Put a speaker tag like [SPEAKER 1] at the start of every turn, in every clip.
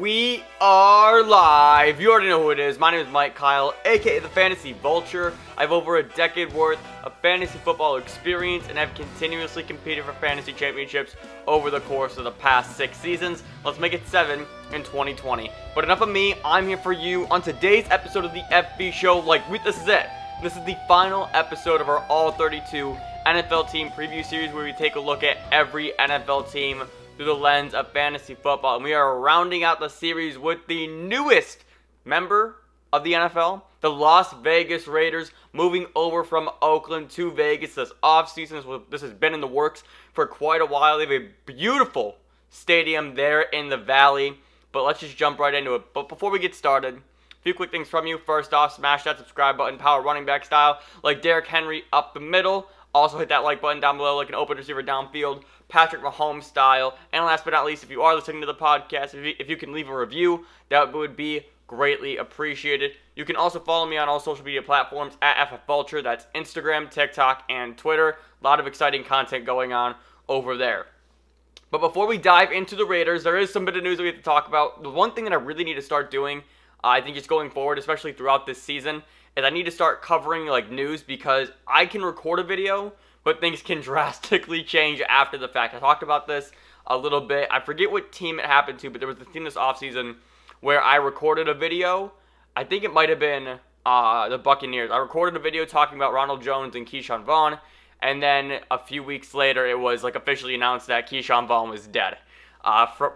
[SPEAKER 1] We are live. You already know who it is. My name is Mike Kyle, aka the Fantasy Vulture. I have over a decade worth of fantasy football experience and have continuously competed for fantasy championships over the course of the past 6 seasons. Let's make it 7 in 2020. But enough of me. I'm here for you on today's episode of the FB Show. This is it. This is the final episode of our All-32 NFL team preview series where we take a look at every NFL team through the lens of fantasy football. And we are rounding out the series with the newest member of the NFL, the Las Vegas Raiders, moving over from Oakland to Vegas this offseason. This has been in the works for quite a while. They have a beautiful stadium there in the Valley. But let's just jump right into it. But before we get started, a few quick things from you. First off, smash that subscribe button, power running back style, like Derrick Henry up the middle. Also hit that like button down below like an open receiver downfield, Patrick Mahomes style. And last but not least, if you are listening to the podcast, if you can leave a review, that would be greatly appreciated. You can also follow me on all social media platforms at FFVulture. That's Instagram, TikTok, and Twitter. A lot of exciting content going on over there. But before we dive into the Raiders, there is some bit of news that we have to talk about. The one thing that I really need to start doing, I think just going forward, especially throughout this season, is I need to start covering news, because I can record a video, but things can drastically change after the fact. I talked about this a little bit. I forget what team it happened to, but there was a team this offseason where I recorded a video. I think it might have been the Buccaneers. I recorded a video talking about Ronald Jones and Keyshawn Vaughn, and then a few weeks later, it was officially announced that Keyshawn Vaughn was dead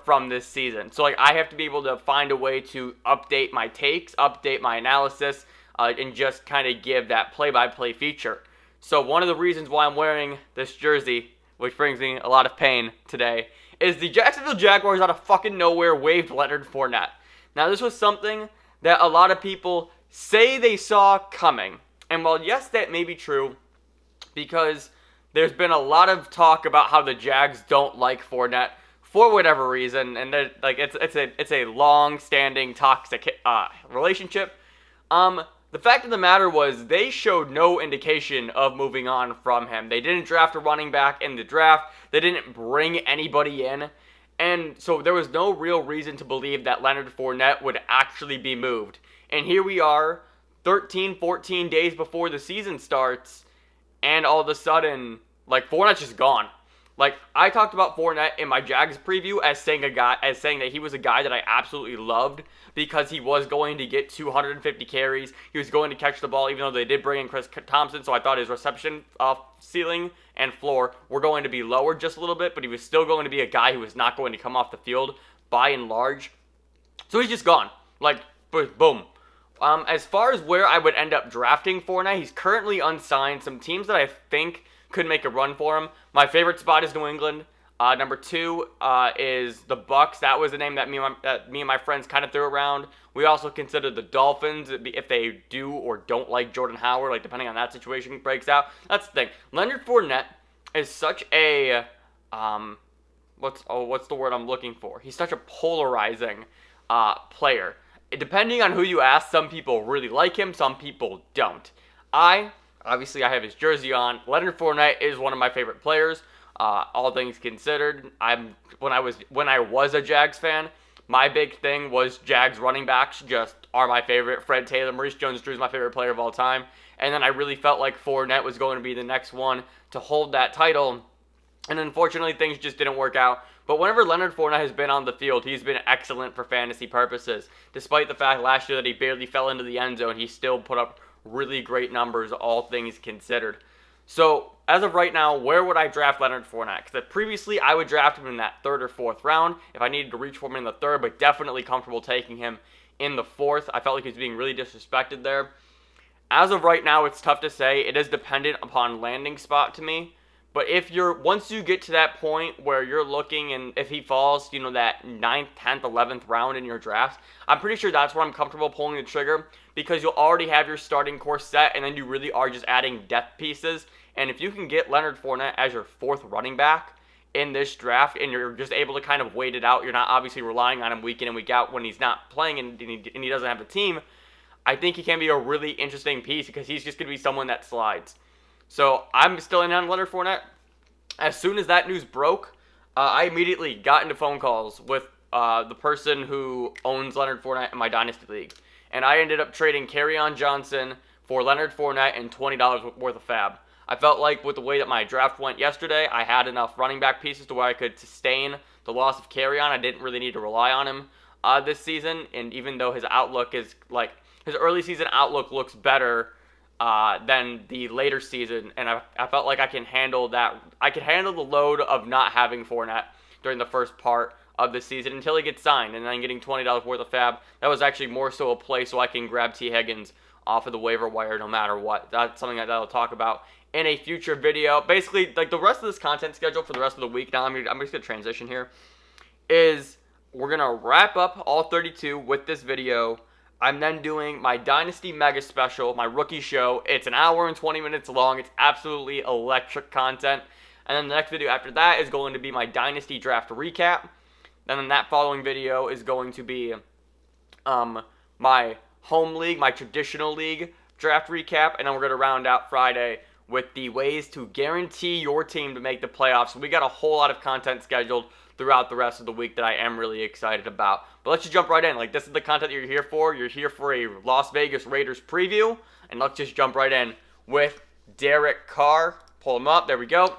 [SPEAKER 1] from this season. So I have to be able to find a way to update my takes, update my analysis, and just kind of give that play-by-play feature. So one of the reasons why I'm wearing this jersey, which brings me a lot of pain today, is the Jacksonville Jaguars out of fucking nowhere waived Leonard Fournette. Now, this was something that a lot of people say they saw coming. And while yes, that may be true, because there's been a lot of talk about how the Jags don't like Fournette for whatever reason, and it's a long-standing toxic relationship. The fact of the matter was they showed no indication of moving on from him. They didn't draft a running back in the draft. They didn't bring anybody in. And so there was no real reason to believe that Leonard Fournette would actually be moved. And here we are, 13, 14 days before the season starts, and all of a sudden, Fournette's just gone. I talked about Fournette in my Jags preview as saying that he was a guy that I absolutely loved because he was going to get 250 carries. He was going to catch the ball, even though they did bring in Chris Thompson, so I thought his reception ceiling and floor were going to be lower just a little bit, but he was still going to be a guy who was not going to come off the field by and large. So he's just gone. Boom. As far as where I would end up drafting Fournette, he's currently unsigned. Some teams that I think could make a run for him. My favorite spot is New England. Number 2 is the Bucks. That was the name that me and my friends kind of threw around. We also considered the Dolphins if they do or don't like Jordan Howard, depending on that situation breaks out. That's the thing. Leonard Fournette is such a what's the word I'm looking for? He's such a polarizing player. Depending on who you ask, some people really like him, some people don't. Obviously, I have his jersey on. Leonard Fournette is one of my favorite players. All things considered, when I was a Jags fan, my big thing was Jags running backs just are my favorite. Fred Taylor, Maurice Jones-Drew is my favorite player of all time. And then I really felt like Fournette was going to be the next one to hold that title. And unfortunately, things just didn't work out. But whenever Leonard Fournette has been on the field, he's been excellent for fantasy purposes. Despite the fact last year that he barely fell into the end zone, he still put up really great numbers, all things considered. So, as of right now, where would I draft Leonard Fournette? Because previously, I would draft him in that 3rd or 4th round if I needed to reach for him in the 3rd, but definitely comfortable taking him in the 4th. I felt like he was being really disrespected there. As of right now, it's tough to say. It is dependent upon landing spot to me. But once you get to that point where you're looking, and if he falls, that 9th, 10th, 11th round in your draft, I'm pretty sure that's where I'm comfortable pulling the trigger, because you'll already have your starting core set, and then you really are just adding depth pieces. And if you can get Leonard Fournette as your 4th running back in this draft, and you're just able to kind of wait it out, you're not obviously relying on him week in and week out when he's not playing and he doesn't have a team, I think he can be a really interesting piece, because he's just going to be someone that slides. So I'm still in on Leonard Fournette. As soon as that news broke, I immediately got into phone calls with the person who owns Leonard Fournette in my Dynasty League. And I ended up trading Kerryon Johnson for Leonard Fournette and $20 worth of fab. I felt like with the way that my draft went yesterday, I had enough running back pieces to where I could sustain the loss of Kerryon. I didn't really need to rely on him this season. And even though his outlook is like, his early season outlook looks better than the later season, and I felt like I can handle that. I can handle the load of not having Fournette during the first part of the season until he gets signed, and then getting $20 worth of fab. That was actually more so a play so I can grab T. Higgins off of the waiver wire no matter what. That's something that I'll talk about in a future video. Basically, like the rest of this content schedule for the rest of the week, now I'm just going to transition here, is we're going to wrap up all 32 with this video. I'm then doing my Dynasty Mega Special, my rookie show. It's an hour and 20 minutes long. It's absolutely electric content. And then the next video after that is going to be my Dynasty Draft Recap. And then that following video is going to be my home league, my traditional league draft recap. And then we're going to round out Friday with the ways to guarantee your team to make the playoffs. So we got a whole lot of content scheduled throughout the rest of the week that I am really excited about. But let's just jump right in. Like, this is the content that you're here for. You're here for a Las Vegas Raiders preview. And let's just jump right in with Derek Carr. Pull him up. There we go.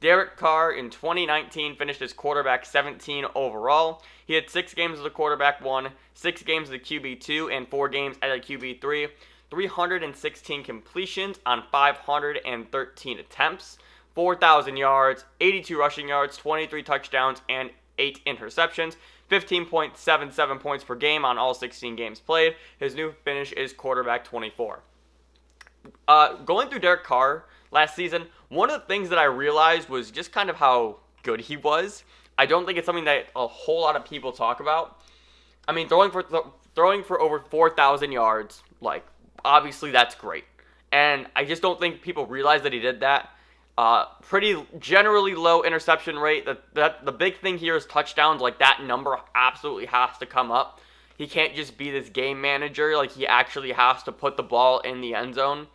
[SPEAKER 1] Derek Carr in 2019 finished as quarterback 17 overall. He had 6 games as a quarterback 1, 6 games as a QB2, and 4 games as a QB3. 316 completions on 513 attempts. 4,000 yards, 82 rushing yards, 23 touchdowns, and 8 interceptions. 15.77 points per game on all 16 games played. His new finish is quarterback 24. Going through Derek Carr last season, one of the things that I realized was just kind of how good he was. I don't think it's something that a whole lot of people talk about. I mean, throwing for over 4,000 yards, like, obviously that's great. And I just don't think people realize that he did that. Pretty generally low interception rate. The big thing here is touchdowns. Like, that number absolutely has to come up. He can't just be this game manager. Like, he actually has to put the ball in the end zone.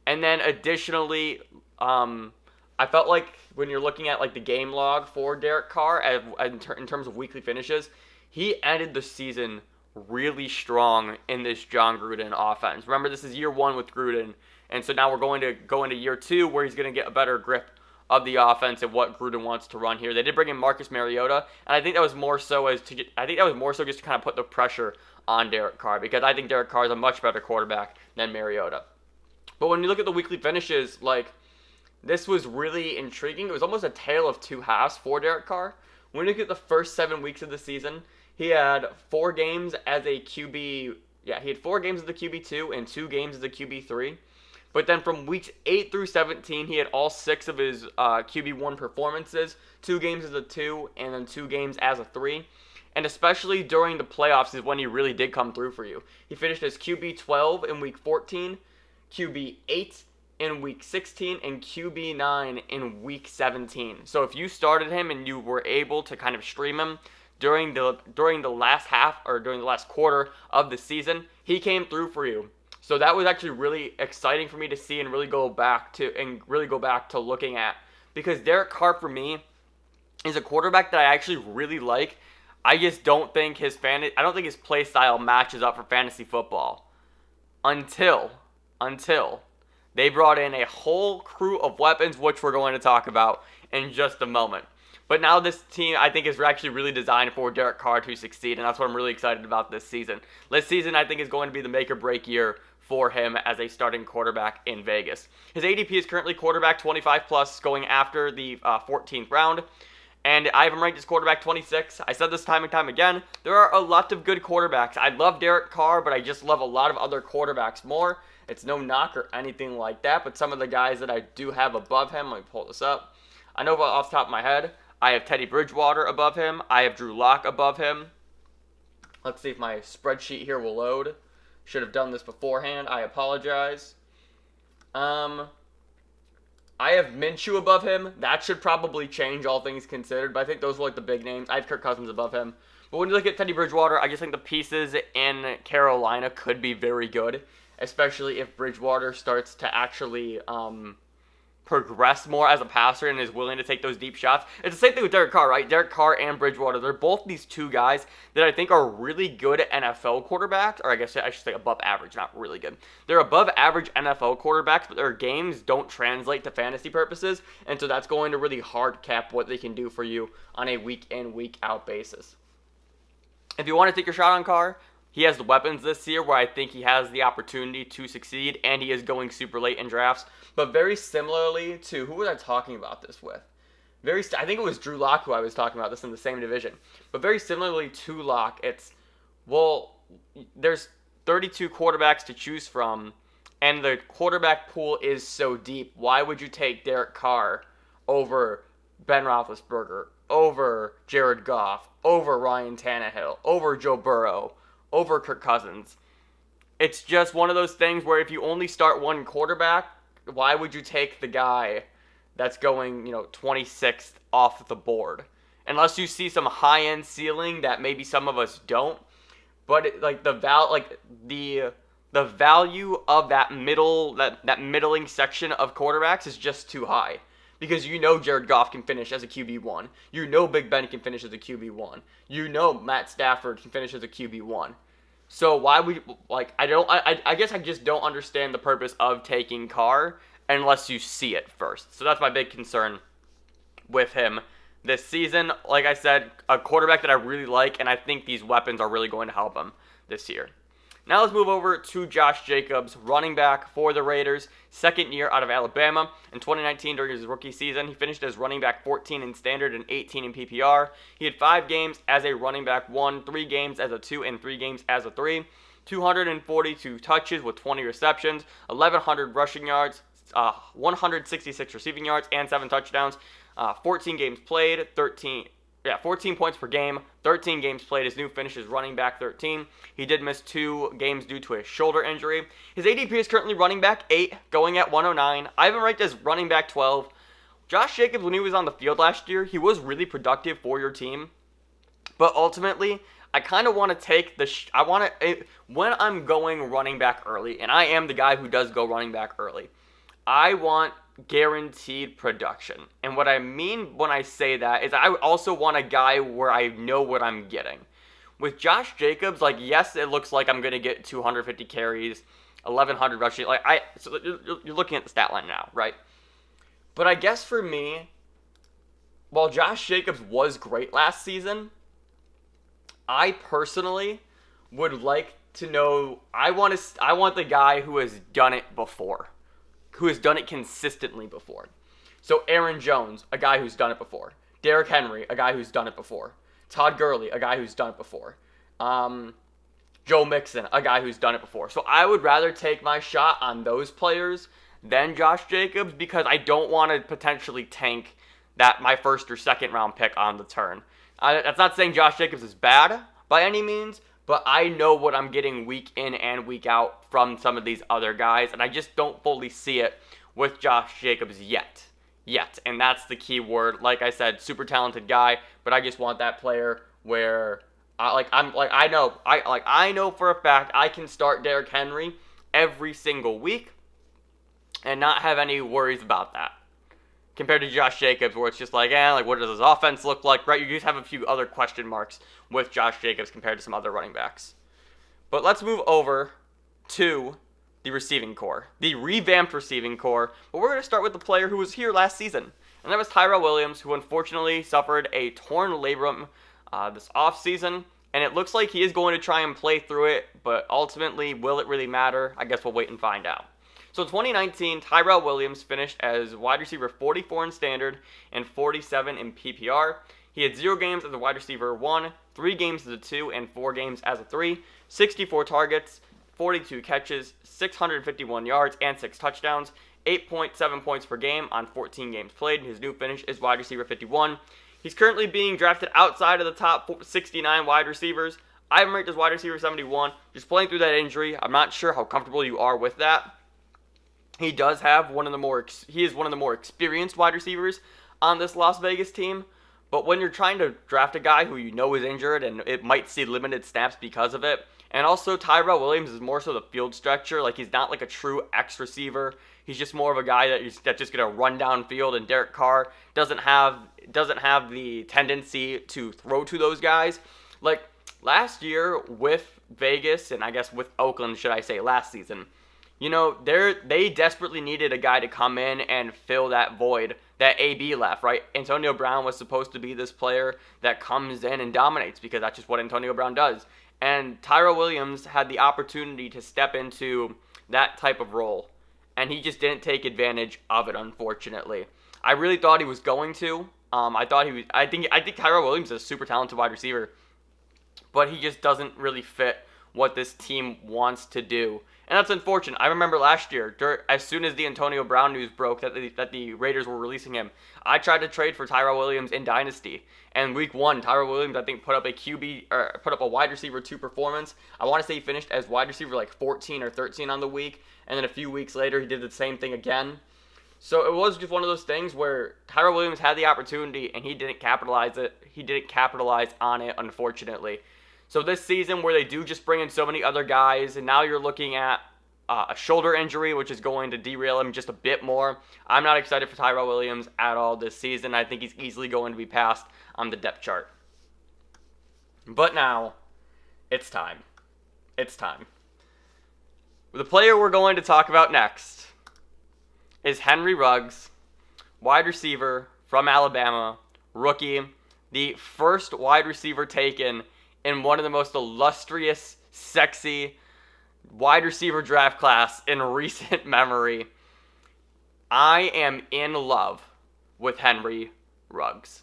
[SPEAKER 1] And then additionally, I felt like when you're looking at like the game log for Derek Carr in terms of weekly finishes, he ended the season really strong in this John Gruden offense. Remember, this is year 1 with Gruden. And so now we're going to go into year 2 where he's going to get a better grip of the offense and what Gruden wants to run here. They did bring in Marcus Mariota, and I think that was more so just to kind of put the pressure on Derek Carr, because I think Derek Carr is a much better quarterback than Mariota. But when you look at the weekly finishes, like, this was really intriguing. It was almost a tale of two halves for Derek Carr. When you look at the first 7 weeks of the season, he had 4 games as a QB. Yeah, he had 4 games as the QB2 and 2 games as the QB3. But then from weeks 8 through 17, he had all 6 of his QB1 performances, 2 games as a 2, and then 2 games as a 3. And especially during the playoffs is when he really did come through for you. He finished as QB12 in week 14, QB8 in week 16, and QB9 in week 17. So if you started him and you were able to kind of stream him during the last half or during the last quarter of the season, he came through for you. So that was actually really exciting for me to see and really go back to looking at, because Derek Carr for me is a quarterback that I actually really like. I just don't think his play style matches up for fantasy football until they brought in a whole crew of weapons, which we're going to talk about in just a moment. But now this team, I think, is actually really designed for Derek Carr to succeed, and that's what I'm really excited about this season. This season, I think, is going to be the make-or-break year for him as a starting quarterback in Vegas. His ADP is currently quarterback 25+, going after the 14th round, and I have him ranked as quarterback 26. I said this time and time again, there are a lot of good quarterbacks. I love Derek Carr, but I just love a lot of other quarterbacks more. It's no knock or anything like that, but some of the guys that I do have above him, let me pull this up. I know off the top of my head, I have Teddy Bridgewater above him. I have Drew Lock above him. Let's see if my spreadsheet here will load. Should have done this beforehand. I apologize. I have Minshew above him. That should probably change, all things considered, but I think those were like the big names. I have Kirk Cousins above him. But when you look at Teddy Bridgewater, I just think the pieces in Carolina could be very good, especially if Bridgewater starts to actually progress more as a passer and is willing to take those deep shots. It's the same thing with Derek Carr, right? Derek Carr and Bridgewater, they're both these two guys that I think are really good NFL quarterbacks, or I guess I should say above average, not really good. They're above average NFL quarterbacks, but their games don't translate to fantasy purposes, and so that's going to really hard cap what they can do for you on a week in, week out basis. If you want to take your shot on Carr, he has the weapons this year where I think he has the opportunity to succeed, and he is going super late in drafts. But very similarly to, who was I talking about this with? I think it was Drew Lock who I was talking about this in the same division. But very similarly to Lock, there's 32 quarterbacks to choose from, and the quarterback pool is so deep. Why would you take Derek Carr over Ben Roethlisberger, over Jared Goff, over Ryan Tannehill, over Joe Burrow, over Kirk Cousins? It's just one of those things where if you only start one quarterback, why would you take the guy that's going, 26th off the board? Unless you see some high-end ceiling that maybe some of us don't. But the value of that middling section of quarterbacks is just too high. Because Jared Goff can finish as a QB1. Big Ben can finish as a QB1. Matt Stafford can finish as a QB1. So why would I guess I just don't understand the purpose of taking Carr unless you see it first. So that's my big concern with him this season. Like I said, a quarterback that I really like, and I think these weapons are really going to help him this year. Now let's move over to Josh Jacobs, running back for the Raiders, second year out of Alabama. In 2019, during his rookie season, he finished as running back 14 in standard and 18 in PPR. He had 5 games as a running back 1, 3 games as a 2, and 3 games as a 3. 242 touches with 20 receptions, 1,100 rushing yards, 166 receiving yards, and 7 touchdowns. 14 games played, 14 points per game, 13 games played. His new finish is running back 13. He did miss 2 games due to a shoulder injury. His ADP is currently running back 8, going at 109. I have him ranked as running back 12. Josh Jacobs, when he was on the field last year, he was really productive for your team. But ultimately, I kind of want to take when I'm going running back early, and I am the guy who does go running back early, I want guaranteed production. And what I mean when I say that is I also want a guy where I know what I'm getting. With Josh Jacobs, yes, it looks like I'm going to get 250 carries, 1,100 rushing. So you're looking at the stat line now, right? But I guess for me, while Josh Jacobs was great last season, I personally would like to know, I want the guy who has done it before. Who has done it consistently before. So Aaron Jones, a guy who's done it before. Derrick Henry, a guy who's done it before. Todd Gurley, a guy who's done it before. Joe Mixon, a guy who's done it before. So I would rather take my shot on those players than Josh Jacobs because I don't want to potentially tank my first or second round pick on the turn. That's not saying Josh Jacobs is bad by any means, but I know what I'm getting week in and week out from some of these other guys, and I just don't fully see it with Josh Jacobs yet. And that's the key word. Like I said, super talented guy, but I just want that player where I know for a fact I can start Derrick Henry every single week and not have any worries about that. Compared to Josh Jacobs, where it's just what does his offense look like, right? You just have a few other question marks with Josh Jacobs compared to some other running backs. But let's move over to the receiving core, the revamped receiving core. But we're going to start with the player who was here last season, and that was Tyrell Williams, who unfortunately suffered a torn labrum this offseason, and it looks like he is going to try and play through it, but ultimately, will it really matter? I guess we'll wait and find out. So in 2019, Tyrell Williams finished as wide receiver 44 in standard and 47 in PPR. He had 0 games as a wide receiver 1, 3 games as a 2, and 4 games as a 3, 64 targets, 42 catches, 651 yards, and 6 touchdowns, 8.7 points per game on 14 games played. His new finish is wide receiver 51. He's currently being drafted outside of the top 69 wide receivers. I have him ranked as wide receiver 71. Just playing through that injury, I'm not sure how comfortable you are with that. He does have one of the more experienced wide receivers on this Las Vegas team. But when you're trying to draft a guy who you know is injured and it might see limited snaps because of it, and also Tyrell Williams is more so the field stretcher, he's not a true X receiver. He's just more of a guy that's just going to run downfield, and Derek Carr doesn't have the tendency to throw to those guys. Like last year with Vegas, and I guess with Oakland, should I say, last season, you know, they desperately needed a guy to come in and fill that void that AB left, right? Antonio Brown was supposed to be this player that comes in and dominates because that's just what Antonio Brown does. And Tyrell Williams had the opportunity to step into that type of role, and he just didn't take advantage of it, unfortunately. I really thought he was going to. I think Tyrell Williams is a super talented wide receiver, but he just doesn't really fit what this team wants to do. And that's unfortunate. I remember last year, as soon as the Antonio Brown news broke that the Raiders were releasing him, I tried to trade for Tyrell Williams in Dynasty. And week 1, Tyrell Williams, I think, put up a wide receiver 2 performance. I want to say he finished as wide receiver like 14 or 13 on the week. And then a few weeks later, he did the same thing again. So it was just one of those things where Tyrell Williams had the opportunity and he didn't capitalize on it, unfortunately. So this season where they do just bring in so many other guys, and now you're looking at a shoulder injury, which is going to derail him just a bit more. I'm not excited for Tyrell Williams at all this season. I think he's easily going to be passed on the depth chart. But now, it's time. It's time. The player we're going to talk about next is Henry Ruggs, wide receiver from Alabama, rookie, the first wide receiver taken in one of the most illustrious, sexy wide receiver draft class in recent memory. I am in love with Henry Ruggs.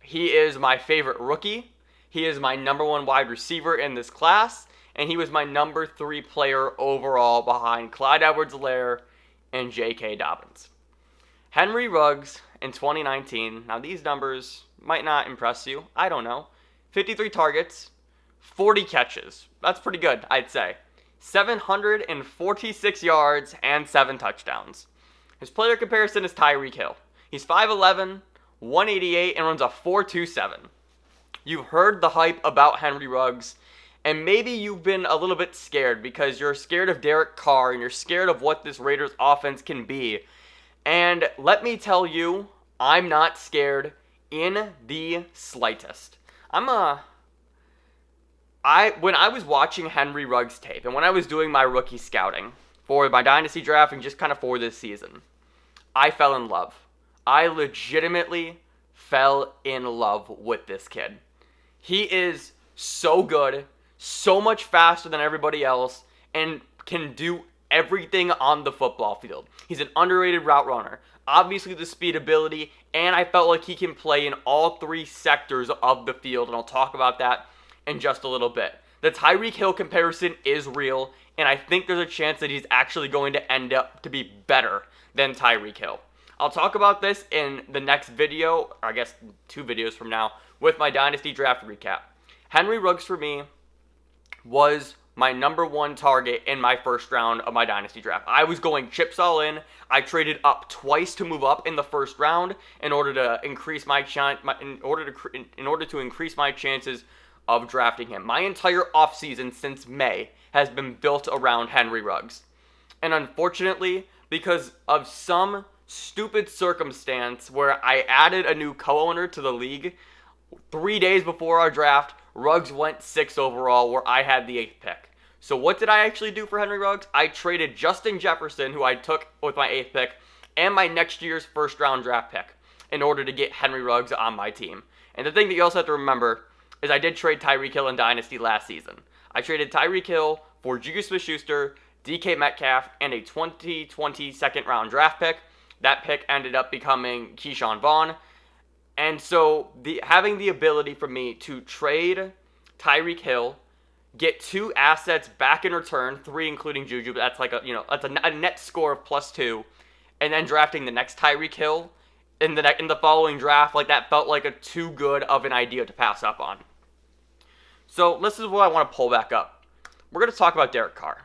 [SPEAKER 1] He is my favorite rookie. He is my number 1 wide receiver in this class, and he was my number 3 player overall behind Clyde Edwards-Helaire and J.K. Dobbins. Henry Ruggs in 2019, now these numbers might not impress you, I don't know. 53 targets, 40 catches. That's pretty good, I'd say. 746 yards and 7 touchdowns. His player comparison is Tyreek Hill. He's 5'11", 188, and runs a 4.27. You've heard the hype about Henry Ruggs, and maybe you've been a little bit scared because you're scared of Derek Carr and you're scared of what this Raiders offense can be. And let me tell you, I'm not scared in the slightest. When I was watching Henry Ruggs tape and when I was doing my rookie scouting for my dynasty draft and just kind of for this season, I fell in love. I legitimately fell in love with this kid. He is so good, so much faster than everybody else, and can do everything on the football field. He's an underrated route runner. Obviously the speed ability, and I felt like he can play in all 3 sectors of the field, and I'll talk about that in just a little bit. The Tyreek Hill comparison is real, and I think there's a chance that he's actually going to end up to be better than Tyreek Hill. I'll talk about this in the next video, or I guess 2 videos from now, with my Dynasty Draft recap. Henry Ruggs for me was my number 1 target in my first round of my Dynasty Draft. I was going chips all in. I traded up twice to move up in the first round in order to increase my increase my chances of drafting him. My entire offseason since May has been built around Henry Ruggs. And unfortunately, because of some stupid circumstance where I added a new co-owner to the league 3 days before our draft, Ruggs went 6 overall where I had the 8th pick. So what did I actually do for Henry Ruggs? I traded Justin Jefferson, who I took with my 8th pick, and my next year's first round draft pick in order to get Henry Ruggs on my team. And the thing that you also have to remember is I did trade Tyreek Hill in Dynasty last season. I traded Tyreek Hill for Juju Smith-Schuster, DK Metcalf, and a 2020 second round draft pick. That pick ended up becoming Keyshawn Vaughn. And so having the ability for me to trade Tyreek Hill, get 2 assets back in return, 3 including Juju, but that's like a net score of +2, and then drafting the next Tyreek Hill in the following draft, like that felt like a too good of an idea to pass up on. So this is what I want to pull back up. We're going to talk about Derek Carr.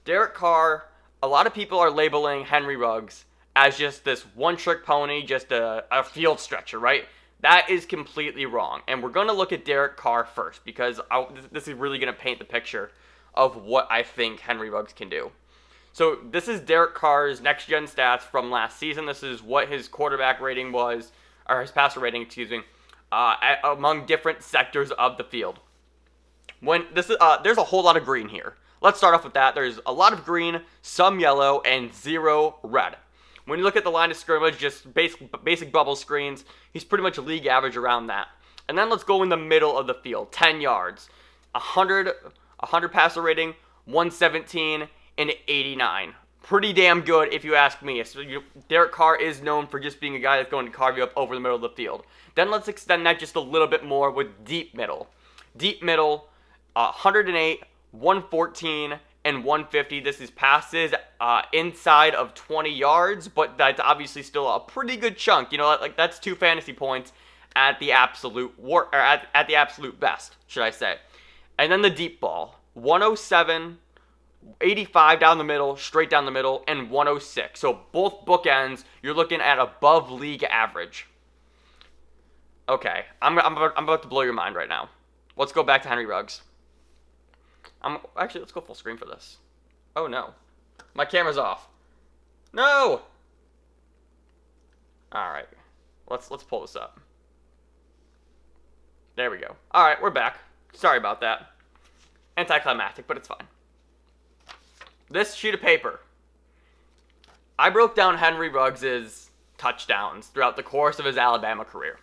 [SPEAKER 1] Derek Carr, a lot of people are labeling Henry Ruggs as just this one-trick pony, just a field stretcher, right? That is completely wrong. And we're going to look at Derek Carr first because this is really going to paint the picture of what I think Henry Ruggs can do. So this is Derek Carr's next-gen stats from last season. This is what his quarterback rating was, or his passer rating, excuse me, among different sectors of the field. There's a whole lot of green here. Let's start off with that. There's a lot of green, some yellow, and 0 red. When you look at the line of scrimmage, just basic bubble screens, he's pretty much league average around that. And then let's go in the middle of the field, 10 yards, 100 passer rating, 117, and 89. Pretty damn good if you ask me. So Derek Carr is known for just being a guy that's going to carve you up over the middle of the field. Then let's extend that just a little bit more with deep middle. Deep middle, 108, 114, and 150. This is passes inside of 20 yards, but that's obviously still a pretty good chunk. You know, like that's 2 fantasy points at the absolute at the absolute best, should I say. And then the deep ball, 107, 85 down the middle, straight down the middle, and 106. So both bookends, you're looking at above league average. Okay, I'm about to blow your mind right now. Let's go back to Henry Ruggs. Actually, let's go full screen for this. Oh no, my camera's off. No. All right, let's pull this up. There we go. All right, we're back. Sorry about that. Anticlimactic, but it's fine. This sheet of paper, I broke down Henry Ruggs' touchdowns throughout the course of his Alabama career.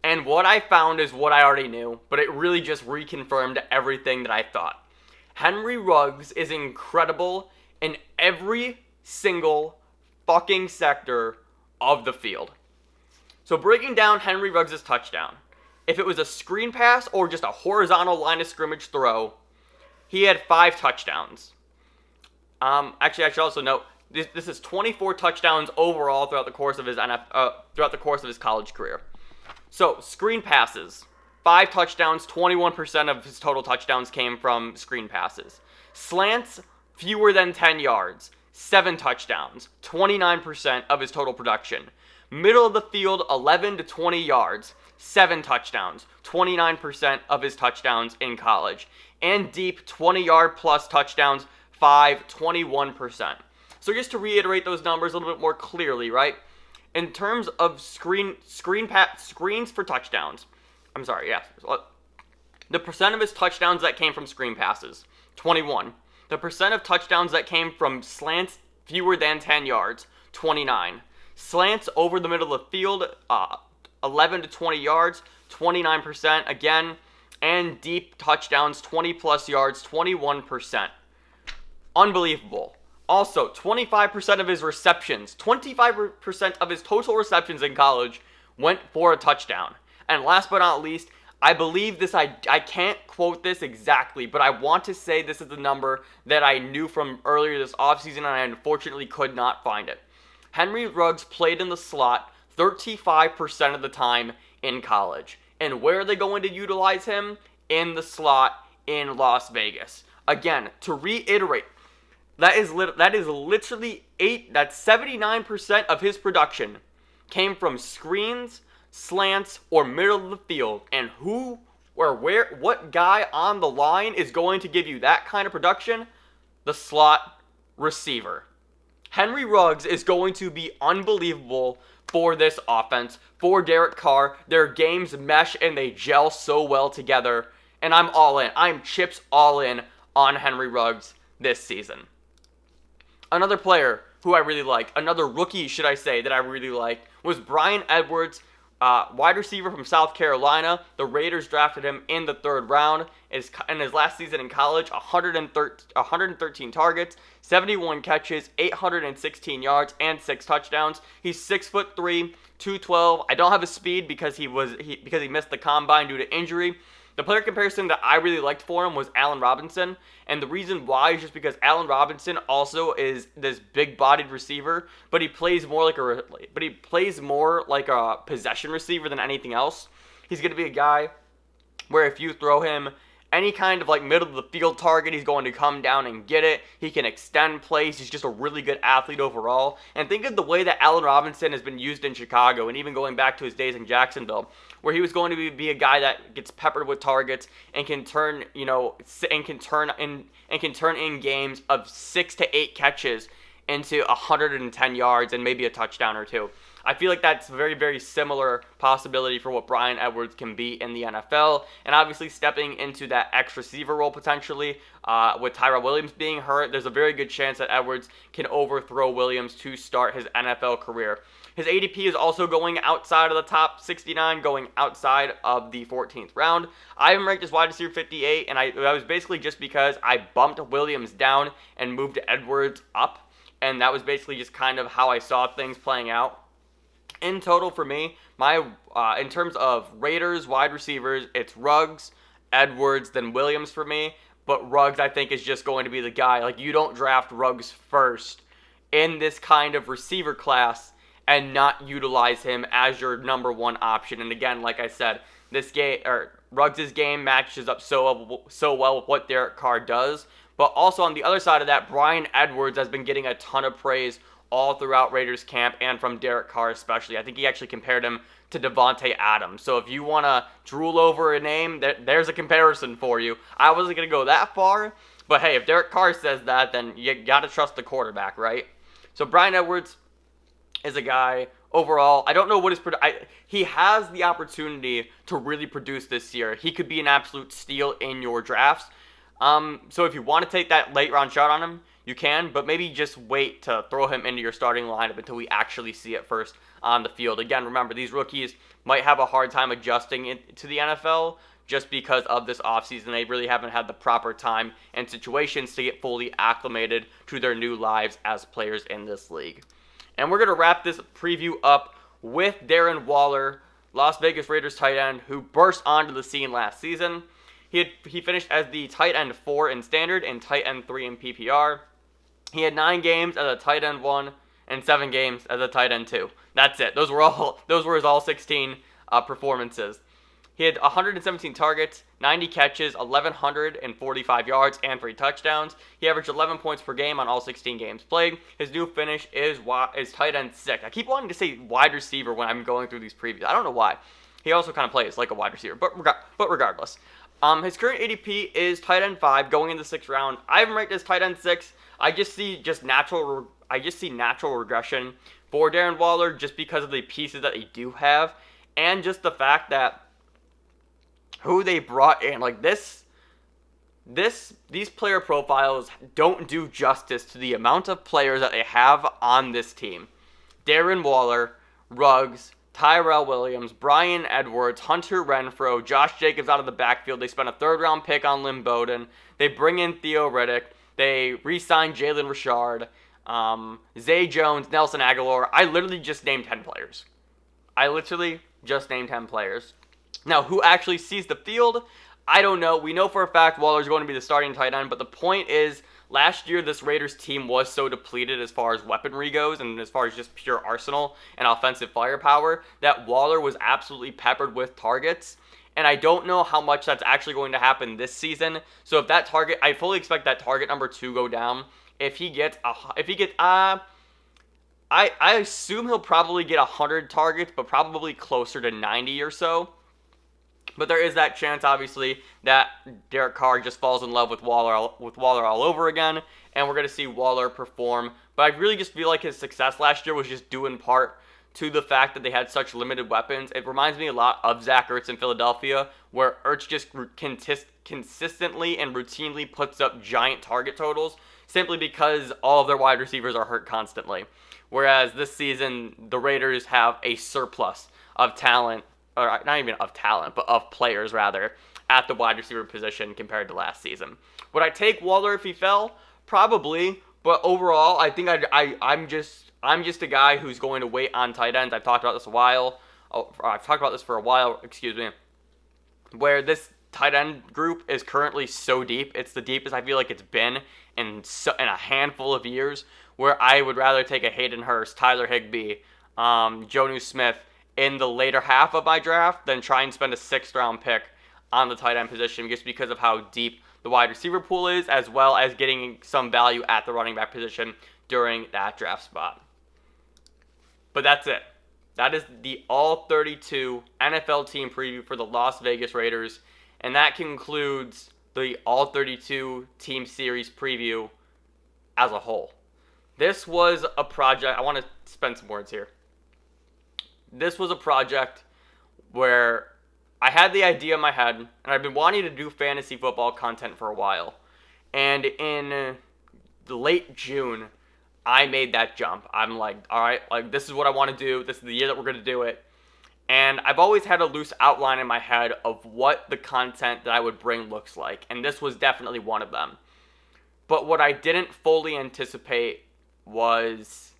[SPEAKER 1] And what I found is what I already knew, but it really just reconfirmed everything that I thought. Henry Ruggs is incredible in every single fucking sector of the field. So breaking down Henry Ruggs' touchdown, if it was a screen pass or just a horizontal line of scrimmage throw, he had 5 touchdowns. Actually, I should also note this is 24 touchdowns overall throughout the course of his college career. So screen passes, 5 touchdowns, 21% of his total touchdowns came from screen passes. Slants, fewer than 10 yards, 7 touchdowns, 29% of his total production. Middle of the field, 11 to 20 yards, 7 touchdowns, 29% of his touchdowns in college. And deep, 20-yard plus touchdowns, 21%. So just to reiterate those numbers a little bit more clearly, right? In terms of screens for touchdowns, the percent of his touchdowns that came from screen passes, 21. The percent of touchdowns that came from slants fewer than 10 yards, 29. Slants over the middle of the field, 11 to 20 yards, 29% again. And deep touchdowns, 20 plus yards, 21%. Unbelievable. Also, 25% of his receptions, 25% of his total receptions in college went for a touchdown. And last but not least, I believe this, I can't quote this exactly, but I want to say this is the number that I knew from earlier this offseason, and I unfortunately could not find it. Henry Ruggs played in the slot 35% of the time in college. And where are they going to utilize him? In the slot in Las Vegas. Again, to reiterate, that is literally 79% of his production came from screens, slants, or middle of the field. And what guy on the line is going to give you that kind of production? The slot receiver. Henry Ruggs is going to be unbelievable for this offense, for Derek Carr. Their games mesh and they gel so well together. And I'm all in. I'm chips all in on Henry Ruggs this season. Another player who I really like, another rookie, should I say, that I really liked, was Bryan Edwards, wide receiver from South Carolina. The Raiders drafted him in the 3rd round. In his last season in college, 113 targets, 71 catches, 816 yards, and 6 touchdowns. He's 6'3", 212. I don't have his speed because he missed the combine due to injury. The player comparison that I really liked for him was Allen Robinson, and the reason why is just because Allen Robinson also is this big-bodied receiver, but he plays more like a possession receiver than anything else. He's going to be a guy where if you throw him any kind of like middle of the field target, he's going to come down and get it. He can extend plays. He's just a really good athlete overall. And think of the way that Allen Robinson has been used in Chicago, and even going back to his days in Jacksonville, where he was going to be a guy that gets peppered with targets and can turn, and can turn in games of 6 to 8 catches into 110 yards and maybe a touchdown or two. I feel like that's a very, very similar possibility for what Bryan Edwards can be in the NFL. And obviously stepping into that X receiver role potentially, with Tyrell Williams being hurt, there's a very good chance that Edwards can overthrow Williams to start his NFL career. His ADP is also going outside of the top 69, going outside of the 14th round. I am ranked as wide receiver 58, and that was basically just because I bumped Williams down and moved Edwards up. And that was basically just kind of how I saw things playing out. In total for me, in terms of Raiders wide receivers, it's Ruggs, Edwards, then Williams for me. But Ruggs, I think, is just going to be the guy. Like, you don't draft Ruggs first in this kind of receiver class and not utilize him as your number one option. And again, like I said, Ruggs' game matches up so well with what Derek Carr does. But also on the other side of that, Bryan Edwards has been getting a ton of praise all throughout Raiders camp and from Derek Carr especially. I think he actually compared him to Devontae Adams. So if you want to drool over a name, there's a comparison for you. I wasn't going to go that far, but hey, if Derek Carr says that, then you got to trust the quarterback, right? So Bryan Edwards is a guy, overall, I don't know what he has the opportunity to really produce this year. He could be an absolute steal in your drafts. So if you want to take that late round shot on him, you can, but maybe just wait to throw him into your starting lineup until we actually see it first on the field. Again, remember, these rookies might have a hard time adjusting to the NFL just because of this offseason. They really haven't had the proper time and situations to get fully acclimated to their new lives as players in this league. And we're going to wrap this preview up with Darren Waller, Las Vegas Raiders tight end, who burst onto the scene last season. He finished as the tight end 4 in standard and tight end 3 in PPR. He had 9 games as a tight end 1 and 7 games as a tight end 2. That's it. Those were his all 16 performances. He had 117 targets, 90 catches, 1,145 yards, and 3 touchdowns. He averaged 11 points per game on all 16 games played. His new finish is tight end 6. I keep wanting to say wide receiver when I'm going through these previews. I don't know why. He also kind of plays like a wide receiver, but regardless. His current ADP is tight end 5 going in the 6th round. I have him ranked as tight end 6. I just see natural regression for Darren Waller just because of the pieces that they do have, and just the fact that who they brought in, like these player profiles don't do justice to the amount of players that they have on this team. Darren Waller, Ruggs, Tyrell Williams, Bryan Edwards, Hunter Renfrow, Josh Jacobs out of the backfield. They spent a 3rd-round pick on Lynn Bowden. They bring in Theo Riddick. They re-signed Jalen Richard, Zay Jones, Nelson Aguilar. I literally just named 10 players. Now, who actually sees the field? I don't know. We know for a fact Waller's going to be the starting tight end, but the point is, last year this Raiders team was so depleted as far as weaponry goes and as far as just pure arsenal and offensive firepower that Waller was absolutely peppered with targets. And I don't know how much that's actually going to happen this season. So if that target, I fully expect that target number to go down. I assume he'll probably get 100 targets, but probably closer to 90 or so. But there is that chance, obviously, that Derek Carr just falls in love with Waller all over again, and we're going to see Waller perform. But I really just feel like his success last year was just due in part to the fact that they had such limited weapons. It reminds me a lot of Zach Ertz in Philadelphia, where Ertz just consistently and routinely puts up giant target totals simply because all of their wide receivers are hurt constantly. Whereas this season, the Raiders have a surplus of talent, or not even of talent, but of players rather, at the wide receiver position compared to last season. Would I take Waller if he fell? Probably, but overall, I think I'm just a guy who's going to wait on tight ends. I've talked about this for a while, where this tight end group is currently so deep. It's the deepest I feel like it's been in a handful of years, where I would rather take a Hayden Hurst, Tyler Higbee, Jonnu Smith in the later half of my draft than try and spend a 6th round pick on the tight end position just because of how deep the wide receiver pool is, as well as getting some value at the running back position during that draft spot. But that's it. That is the All-32 NFL team preview for the Las Vegas Raiders, and that concludes the All-32 team series preview as a whole. This was a project, I want to spend some words here. This was a project where I had the idea in my head, and I've been wanting to do fantasy football content for a while. And in late June, I made that jump. I'm like, all right, like this is what I want to do. This is the year that we're going to do it. And I've always had a loose outline in my head of what the content that I would bring looks like. And this was definitely one of them. But what I didn't fully anticipate was,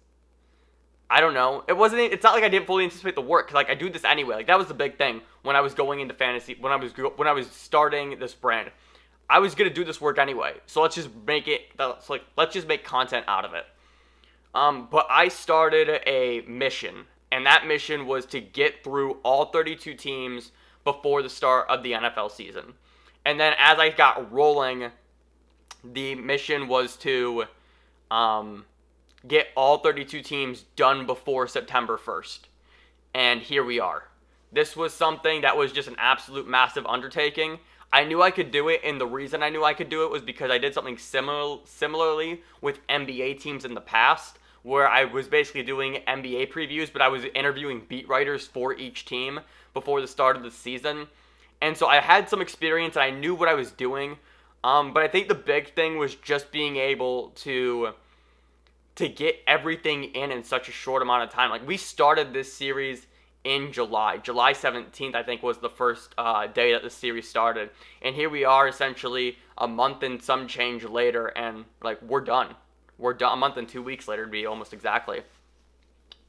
[SPEAKER 1] I don't know. It's not like I didn't fully anticipate the work. Like, I do this anyway. Like, that was the big thing when I was going into fantasy, when I was starting this brand. I was going to do this work anyway. So let's just make content out of it. But I started a mission, and that mission was to get through all 32 teams before the start of the NFL season. And then as I got rolling, the mission was to get all 32 teams done before September 1st. And here we are. This was something that was just an absolute massive undertaking. I knew I could do it, and the reason I knew I could do it was because I did something similarly with NBA teams in the past, where I was basically doing NBA previews, but I was interviewing beat writers for each team before the start of the season. And so I had some experience, and I knew what I was doing. But I think the big thing was just being able to get everything in such a short amount of time. Like, we started this series in July. July 17th, I think, was the first day that the series started. And here we are, essentially, a month and some change later, and, like, we're done. We're done. A month and 2 weeks later, to be almost exactly.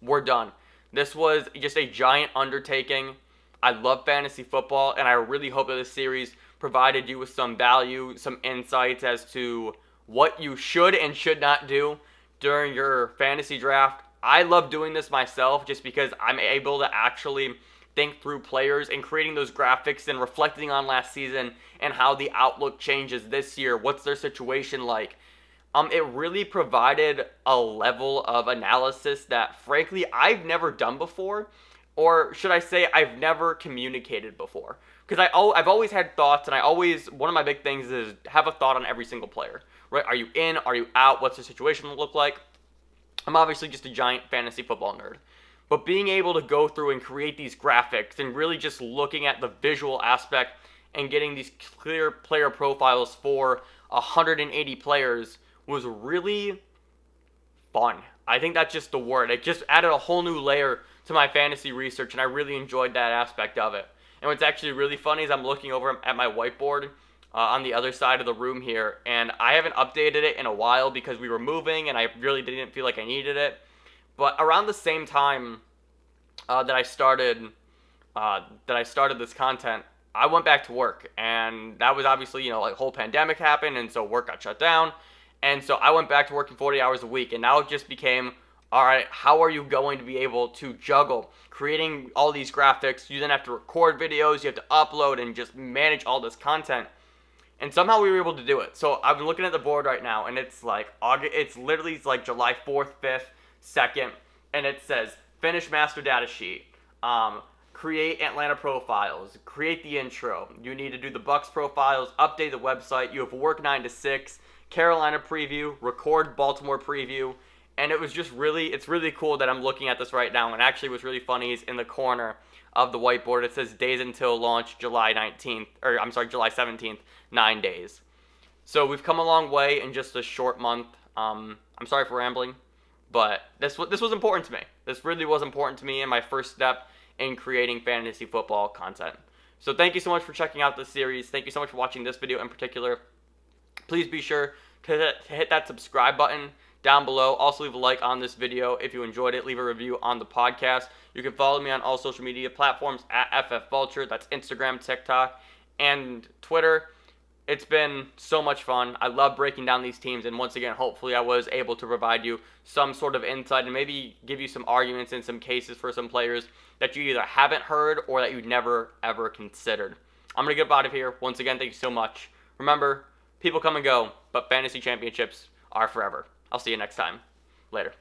[SPEAKER 1] We're done. This was just a giant undertaking. I love fantasy football, and I really hope that this series provided you with some value, some insights as to what you should and should not do during your fantasy draft. I love doing this myself just because I'm able to actually think through players and creating those graphics and reflecting on last season and how the outlook changes this year. What's their situation like? It really provided a level of analysis that, frankly, I've never done before, or should I say I've never communicated before. Because I've always had thoughts, and one of my big things is have a thought on every single player, right? Are you in? Are you out? What's the situation look like? I'm obviously just a giant fantasy football nerd. But being able to go through and create these graphics and really just looking at the visual aspect and getting these clear player profiles for 180 players was really fun. I think that's just the word. It just added a whole new layer to my fantasy research, and I really enjoyed that aspect of it. And what's actually really funny is I'm looking over at my whiteboard on the other side of the room here, and I haven't updated it in a while because we were moving, and I really didn't feel like I needed it. But around the same time that I started this content, I went back to work, and that was obviously, like, whole pandemic happened, and so work got shut down. And so I went back to working 40 hours a week, and now it just became, all right, how are you going to be able to juggle creating all these graphics? You then have to record videos, you have to upload, and just manage all this content. And somehow we were able to do it. So I'm looking at the board right now, and it's like it's literally like July 4th, 5th, 2nd, and it says finish master data sheet, create Atlanta profiles, create the intro. You need to do the Bucks profiles, update the website. You have work 9 to 6. Carolina preview, record Baltimore preview, and it's really cool that I'm looking at this right now. And actually what's really funny is in the corner of the whiteboard, it says days until launch, July 17th, 9 days. So we've come a long way in just a short month. I'm sorry for rambling, but this was important to me. This really was important to me in my first step in creating fantasy football content. So thank you so much for checking out this series. Thank you so much for watching this video in particular. Please be sure to hit that subscribe button down below. Also, leave a like on this video if you enjoyed it. Leave a review on the podcast. You can follow me on all social media platforms at FFVulture. That's Instagram, TikTok, and Twitter. It's been so much fun. I love breaking down these teams, and once again, hopefully I was able to provide you some sort of insight and maybe give you some arguments and some cases for some players that you either haven't heard or that you never, ever considered. I'm going to get out of here. Once again, thank you so much. Remember, people come and go, but fantasy championships are forever. I'll see you next time. Later.